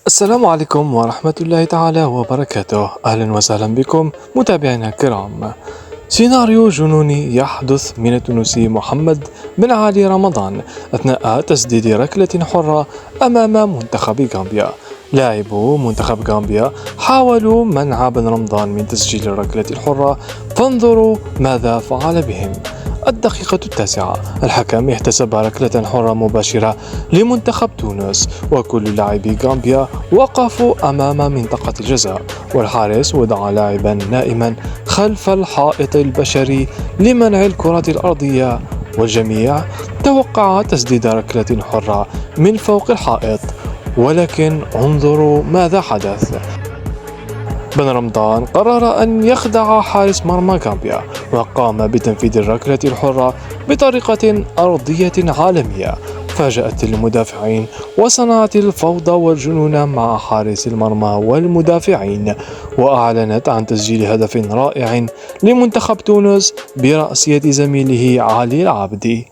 السلام عليكم ورحمة الله تعالى وبركاته. أهلا وسهلا بكم متابعينا الكرام. سيناريو جنوني يحدث من التونسي محمد بن علي رمضان أثناء تسديد ركلة حرة أمام منتخب غامبيا. لاعبو منتخب غامبيا حاولوا منع بن رمضان من تسجيل الركلة الحرة، فانظروا ماذا فعل بهم. الدقيقة 9، الحكم احتسب ركلة حرة مباشرة لمنتخب تونس، وكل لاعبي غامبيا وقفوا أمام منطقة الجزاء، والحارس وضع لاعبا نائما خلف الحائط البشري لمنع الكرة الأرضية، والجميع توقع تسديد ركلة حرة من فوق الحائط. ولكن انظروا ماذا حدث. بن رمضان قرر أن يخدع حارس مرمى غامبيا، وقام بتنفيذ الركلة الحرة بطريقة أرضية عالمية فاجأت المدافعين وصنعت الفوضى والجنون مع حارس المرمى والمدافعين، وأعلنت عن تسجيل هدف رائع لمنتخب تونس برأسية زميله علي العابدي.